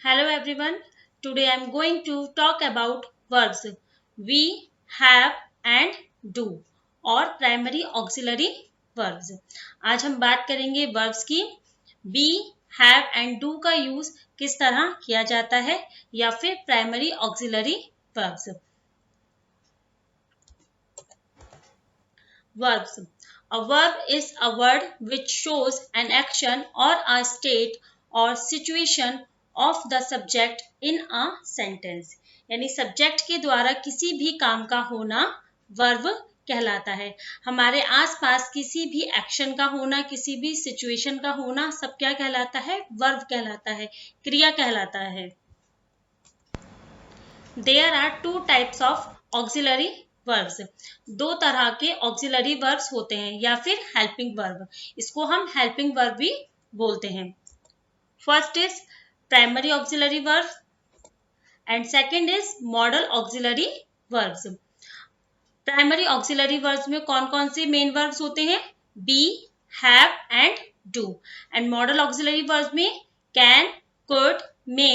Hello everyone. Today I am going to talk about verbs we, have and do और primary auxiliary verbs. आज हम बात करेंगे verbs की be, have and do का use किस तरह किया जाता है या फिर primary auxiliary verbs. Verbs. A verb is a word which shows an action or a state or situation of the subject in a sentence. यानी सब्जेक्ट के द्वारा किसी भी काम का होना वर्ब कहलाता है. हमारे आसपास किसी भी एक्शन का होना, किसी भी सिचुएशन का होना सब क्या कहलाता है? वर्ब कहलाता है, क्रिया कहलाता है. There are two types of auxiliary verbs. दो तरह के ऑक्सिलरी वर्ब्स होते हैं या फिर हेल्पिंग वर्ब. इसको हम हेल्पिंग वर्ब भी बोलते हैं. First is primary auxiliary verb and second is modal auxiliary verbs. Primary auxiliary verbs में कौन कौन से मेन वर्ब्स होते हैं? Be, have and do. And modal auxiliary verbs में can, could, may,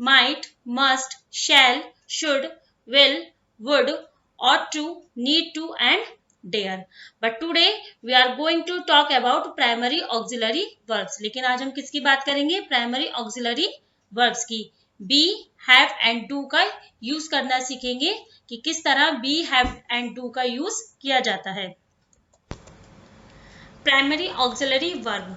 might, must, shall, should, will, would, ought to, need to and dare. But today we are going to talk about primary auxiliary verbs. लेकिन आज हम किसकी बात करेंगे? Primary auxiliary verbs की. be, have and do का use करना सीखेंगे कि किस तरह be, have and do का यूज किया जाता है. Primary auxiliary verb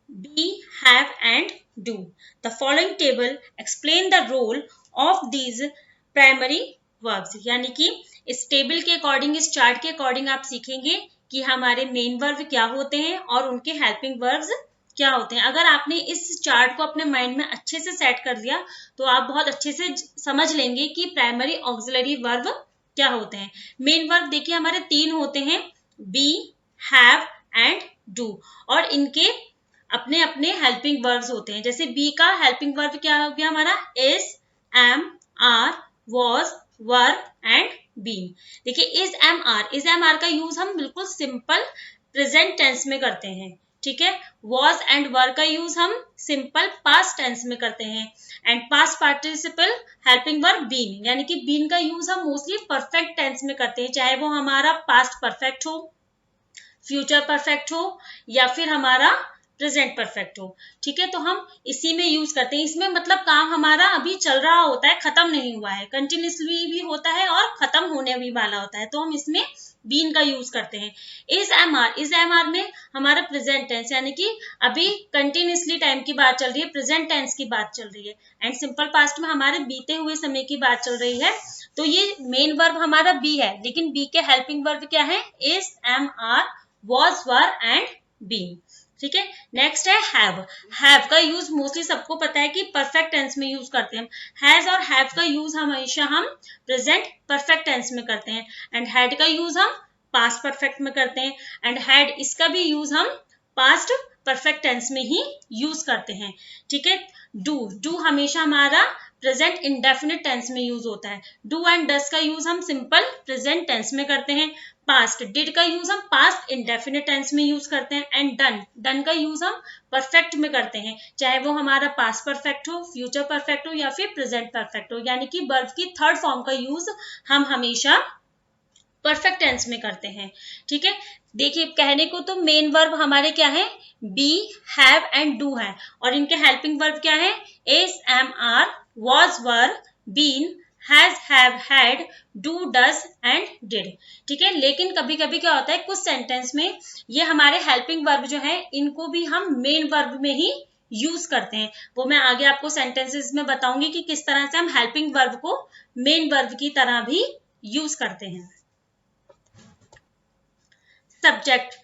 be, have and do. The following table explain the role of these primary verbs. यानी कि इस टेबल के अकॉर्डिंग, इस चार्ट के अकॉर्डिंग आप सीखेंगे कि हमारे मेन वर्ब क्या होते हैं और उनके हेल्पिंग वर्ब्स क्या होते हैं. अगर आपने इस चार्ट को अपने माइंड में अच्छे से सेट कर लिया तो आप बहुत अच्छे से समझ लेंगे कि प्राइमरी ऑक्सिलरी वर्ब क्या होते हैं. मेन वर्ब देखिए हमारे तीन होते हैं, बी, हैव एंड डू, और इनके अपने अपने हेल्पिंग वर्ब्स होते हैं. जैसे बी का हेल्पिंग वर्ब क्या हो गया हमारा? Is, am, are, was, were and been. देखिए इज, एम, आर का यूज हम बिल्कुल सिंपल प्रेजेंट टेंस में करते हैं. ठीक है. वॉज एंड वर का यूज हम सिंपल पास्ट टेंस में करते हैं. And past participle helping verb been, यानी कि बीन का यूज हम मोस्टली परफेक्ट टेंस में करते हैं, चाहे वो हमारा पास्ट परफेक्ट हो, फ्यूचर परफेक्ट हो या फिर हमारा प्रेजेंट परफेक्ट हो. ठीक है. तो हम इसी में यूज करते हैं. इसमें मतलब काम हमारा अभी चल रहा होता है, खत्म नहीं हुआ है, कंटिन्यूसली भी होता है और खत्म होने भी वाला होता है, तो हम इसमें बीन का यूज करते हैं. इज, एम, आर में हमारा प्रेजेंट टेंस, यानी कि अभी कंटिन्यूसली टाइम की बात चल रही है, प्रेजेंट टेंस की बात चल रही है. एंड सिंपल पास्ट में हमारे बीते हुए समय की बात चल रही है. तो ये मेन वर्ब हमारा बी है, लेकिन बी के हेल्पिंग वर्ब क्या है? Is, am, are, was, were and been. ठीक है. नेक्स्ट है हैव. हैव का यूज मोस्टली सबको पता है कि परफेक्ट टेंस में यूज करते हैं. हैज और हैव का यूज हमेशा हम प्रेजेंट परफेक्ट टेंस में करते हैं. एंड हैड का यूज हम पास्ट परफेक्ट में करते हैं. एंड हैड इसका भी यूज हम पास्ट परफेक्ट टेंस में ही यूज करते हैं. ठीक है. डू हमेशा हमारा प्रेजेंट इंडेफिनिट टेंस में यूज होता है. डू एंड डस का यूज हम सिंपल प्रेजेंट टेंस में करते हैं. पास्ट डिड का यूज हम पास्ट इंडेफिनिट टेंस में यूज करते हैं. एंड डन का यूज हम परफेक्ट में करते हैं, चाहे वो हमारा पास्ट परफेक्ट हो, फ्यूचर परफेक्ट हो या फिर प्रेजेंट परफेक्ट हो. यानी कि वर्ब की थर्ड फॉर्म का यूज हम हमेशा परफेक्ट टेंस में करते हैं. ठीक है. देखिए कहने को तो मेन वर्ब हमारे क्या है? बी, हैव एंड डू है, और इनके हेल्पिंग वर्ब क्या है? Is, am, are, was, were, been, has, have, had, do, does and did. ठीक है. लेकिन कभी कभी क्या होता है, कुछ सेंटेंस में ये हमारे हेल्पिंग वर्ब जो है इनको भी हम मेन वर्ब में ही यूज करते हैं. वो मैं आगे आपको सेंटेंसेस में बताऊंगी कि किस तरह से हम हेल्पिंग वर्ब को मेन वर्ब की तरह भी यूज करते हैं. सब्जेक्ट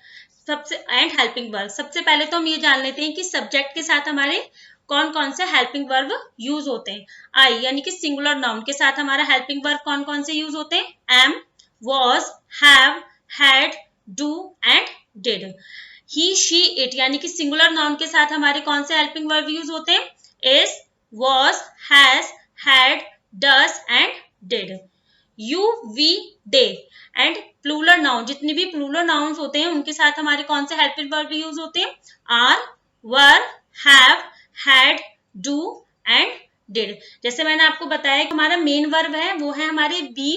सबसे एंड हेल्पिंग वर्ब. सबसे पहले तो हम ये जान लेते हैं कि सब्जेक्ट के साथ हमारे कौन कौन से हेल्पिंग वर्ब यूज होते हैं. आई यानी कि सिंगुलर नाउन के साथ हमारा हेल्पिंग वर्ब कौन कौन से यूज होते हैं? Am, was, have, had, do and did. He, she, it यानी कि सिंगुलर नाउन के साथ हमारे कौन से हेल्पिंग वर्ब यूज होते हैं? Is, was, has, had, does and did. You, we, they. And plural noun, जितने भी प्लूरल नाउन्स होते हैं उनके साथ हमारे कौन से हेल्पिंग वर्ब यूज होते हैं? Are, were, have, had, do and did. जैसे मैंने आपको बताया कि हमारा मेन वर्ब है वो है हमारे बी,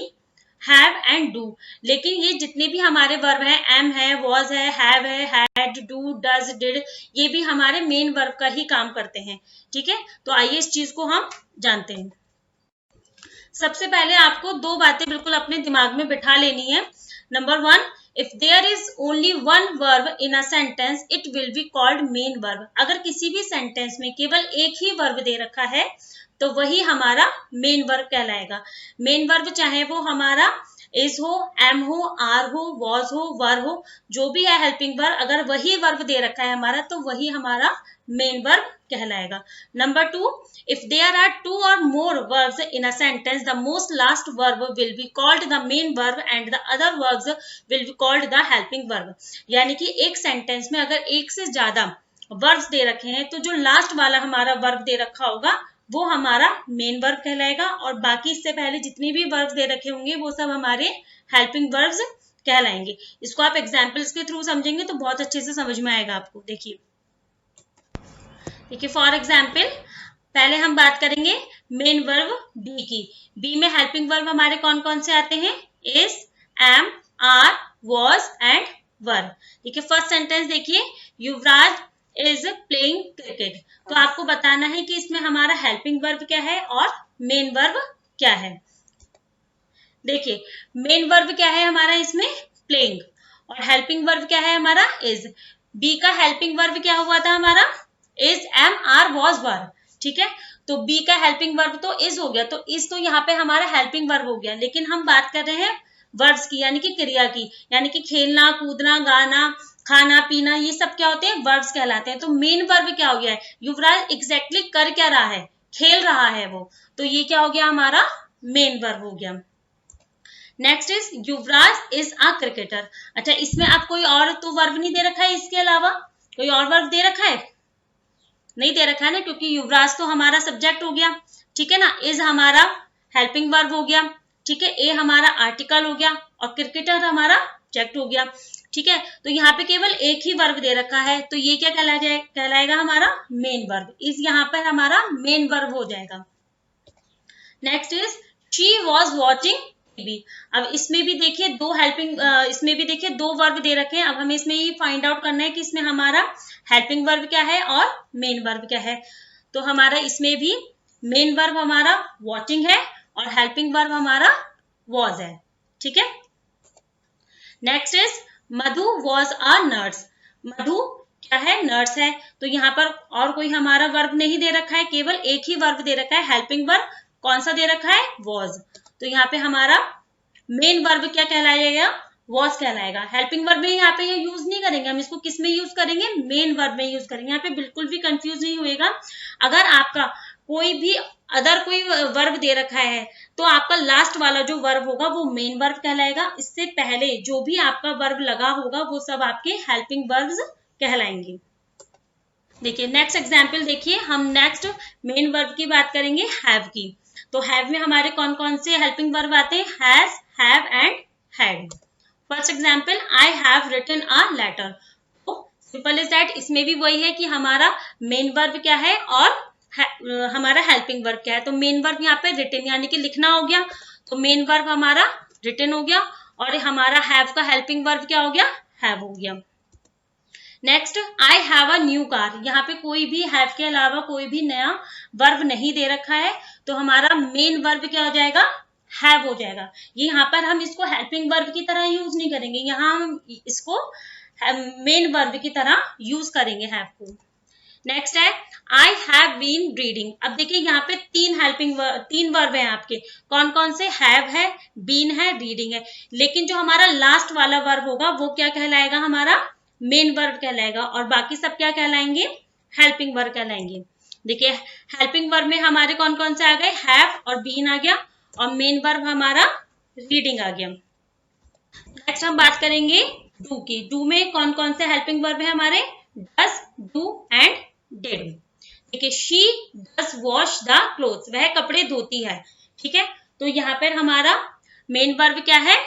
हैव एंड डू, लेकिन ये जितने भी हमारे वर्ब हैं, एम है, वॉज है, हैव है, हैड, डू, डज, डिड, ये भी हमारे मेन वर्ब का ही काम करते हैं। ठीक है, तो आइए इस चीज को हम जानते हैं। सबसे पहले आपको दो बातें बिल्कुल अपने दिमाग में बिठा लेनी है। Number one, if there is only one verb in a sentence it will be called main verb. अगर किसी भी सेंटेंस में केवल एक ही वर्ब दे रखा है तो वही हमारा मेन वर्ब कहलाएगा। मेन वर्ब चाहे वो हमारा इज हो, एम हो, आर हो, वॉज हो, वर हो, जो भी है हेल्पिंग वर्ब, अगर वही वर्ब दे रखा है हमारा तो वही हमारा मेन वर्ब कहलाएगा। Number two, if there are two और more verbs in a sentence the most last verb will be called the main verb and the other verbs will be called the helping verb. यानी कि एक sentence में अगर एक से ज्यादा verbs दे रखे हैं तो जो लास्ट वाला हमारा वर्ब दे रखा होगा वो हमारा मेन वर्ब कहलाएगा, और बाकी इससे पहले जितने भी वर्ब्स दे रखे होंगे वो सब हमारे हेल्पिंग वर्ब्स कहलाएंगे। इसको आप एग्जांपल्स के थ्रू समझेंगे तो बहुत अच्छे से समझ में आएगा आपको। देखिए फॉर एग्जाम्पल पहले हम बात करेंगे मेन वर्ब बी की। बी में हेल्पिंग वर्ब हमारे कौन कौन से आते हैं? Is, am, are, was and were. ठीक है, फर्स्ट सेंटेंस देखिए, युवराज इज प्लेइंग क्रिकेट। तो आपको बताना है कि इसमें हमारा हेल्पिंग वर्ब क्या है और मेन वर्ब क्या है। देखिए मेन वर्ब क्या है हमारा इसमें? प्लेइंग, और हेल्पिंग वर्ब क्या है हमारा? इज। बी का हेल्पिंग वर्ब क्या हुआ था हमारा? इज, एम, आर, वॉज, वर। ठीक है, तो बी का हेल्पिंग वर्ब तो इज हो गया, तो इज तो यहाँ पे हमारा हेल्पिंग वर्ब हो गया, लेकिन हम बात कर रहे हैं वर्ब्स की, यानी कि क्रिया की, यानी कि खेलना, कूदना, गाना, खाना, पीना, ये सब क्या होते हैं? वर्ब्स कहलाते हैं। तो मेन वर्ब क्या हो गया है? युवराज एग्जैक्टली कर क्या रहा है? खेल रहा है वो, तो ये क्या हो गया हमारा? मेन वर्ब हो गया। Next is Yuvraj is a cricketer. अच्छा, इसमें आप कोई और तो वर्ब नहीं दे रखा है, इसके अलावा कोई और वर्ब दे रखा है? नहीं दे रखा है ना, क्योंकि युवराज तो हमारा सब्जेक्ट हो गया, ठीक है ना, इज हमारा हेल्पिंग वर्ब हो गया, ठीक है, ए हमारा आर्टिकल हो गया, और क्रिकेटर हमारा ऑब्जेक्ट हो गया। ठीक है, तो यहाँ पे केवल एक ही वर्ब दे रखा है, तो ये क्या कहलाएगा हमारा? Main verb. इज यहाँ पर हमारा मेन वर्ब हो जाएगा। Next is she was watching TV. अब इसमें भी देखिए दो हेल्पिंग, इसमें भी देखिए दो वर्ब दे रखे हैं। अब हमें इसमें ये फाइंड आउट करना है कि इसमें हमारा हेल्पिंग वर्ब क्या है और मेन वर्ब क्या है। तो हमारा इसमें भी मेन वर्ब हमारा वॉचिंग है और हेल्पिंग वर्ब हमारा वॉज है। ठीक है, next is Madhu was a nurse. Madhu क्या है? नर्स है। तो यहाँ पर और कोई हमारा वर्ब नहीं दे रखा है, केवल एक ही वर्ब दे रखा है, हेल्पिंग वर्ब। कौन सा दे रखा है? वॉज। तो यहाँ पे हमारा मेन वर्ब क्या कहलाएगा? वॉज कहलाएगा। हेल्पिंग वर्ब में यहाँ पे ये यूज नहीं करेंगे, हम इसको किस में यूज करेंगे? मेन वर्ब में यूज करेंगे। यहाँ पे बिल्कुल भी कंफ्यूज नहीं होएगा। अगर आपका कोई भी अदर कोई वर्ब दे रखा है तो आपका लास्ट वाला जो वर्ब होगा वो मेन वर्ब कहलाएगा। इससे पहले जो भी आपका वर्ब लगा होगा वो सब आपके हेल्पिंग वर्ब्स कहलाएंगे। देखिए नेक्स्ट एग्जाम्पल देखिए, हम नेक्स्ट मेन वर्ब की बात करेंगे, हैव की। तो हैव में हमारे कौन कौन से हेल्पिंग वर्ब आते हैं? Has, have and had. First example, I have written a letter. तो सिंपल इज दैट, इसमें भी वही है कि हमारा मेन वर्ब क्या है और हमारा हेल्पिंग वर्ब क्या है। तो मेन वर्ब यहाँ पे रिटन यानी कि लिखना हो गया, तो मेन वर्ब हमारा रिटन हो गया, और हमारा हैव का हेल्पिंग वर्ब क्या हो गया? हैव हो गया। Next, I have a new car. यहाँ पे कोई भी हैव के अलावा कोई भी नया वर्ब नहीं दे रखा है, तो हमारा मेन वर्ब क्या हो जाएगा? हैव हो जाएगा। ये यहाँ पर हम इसको हेल्पिंग वर्ब की तरह यूज नहीं करेंगे, यहाँ हम इसको मेन वर्ब की तरह यूज करेंगे हैव को। नेक्स्ट है आई हैव बीन रीडिंग। अब देखिए यहाँ पे तीन वर्ब हैं आपके, कौन कौन से? हैव है, बीन है, रीडिंग है। लेकिन जो हमारा लास्ट वाला वर्ब होगा वो क्या कहलाएगा? हमारा मेन वर्ब कहलाएगा, और बाकी सब क्या कहलाएंगे? हेल्पिंग वर्ब कहलाएंगे। देखिए हेल्पिंग वर्ब में हमारे कौन कौन से आ गए? हैव और बीन आ गया, और मेन वर्ब हमारा रीडिंग आ गया। नेक्स्ट हम बात करेंगे डू की। डू में कौन कौन से हेल्पिंग वर्ब है हमारे? Does, do and did. देखिए she does wash the clothes, वह कपड़े धोती है। ठीक है, तो यहाँ पर हमारा मेन वर्ब क्या है?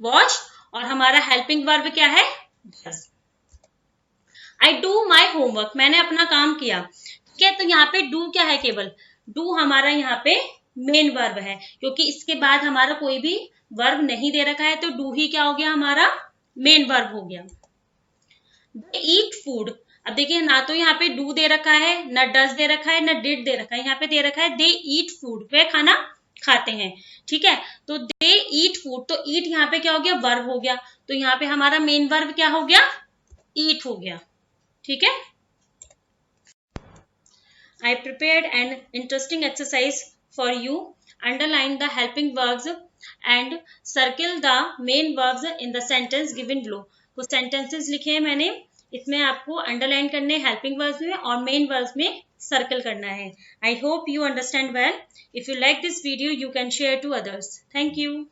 वॉश, और हमारा हेल्पिंग वर्ब क्या है? Does. I do my homework, मैंने अपना काम किया। ठीक है, तो यहाँ पे डू क्या है? केवल डू हमारा यहाँ पे मेन वर्ब है, क्योंकि इसके बाद हमारा कोई भी वर्ब नहीं दे रखा है, तो डू ही क्या हो गया, हमारा मेन वर्ब हो गया। दे ईट फूड, अब देखिए ना तो यहाँ पे डू दे रखा है, ना डज दे रखा है, ना डिड दे रखा है, यहाँ पे दे रखा है दे ईट फूड, वे खाना खाते हैं। ठीक है, तो दे ईट फूड, तो ईट यहाँ पे क्या हो गया, वर्ब हो गया, तो यहाँ पे हमारा मेन वर्ब क्या हो गया, ईट हो गया। ठीक है, I prepared an interesting exercise for you. Underline the helping verbs and circle the main verbs in the sentence given below. कुछ sentences लिखे हैं मैंने, इसमें आपको अंडरलाइन करने हेल्पिंग वर्ब्स में और मेन वर्ब्स में सर्कल करना है। I hope you understand well. If you like this video, you can share to others. Thank you.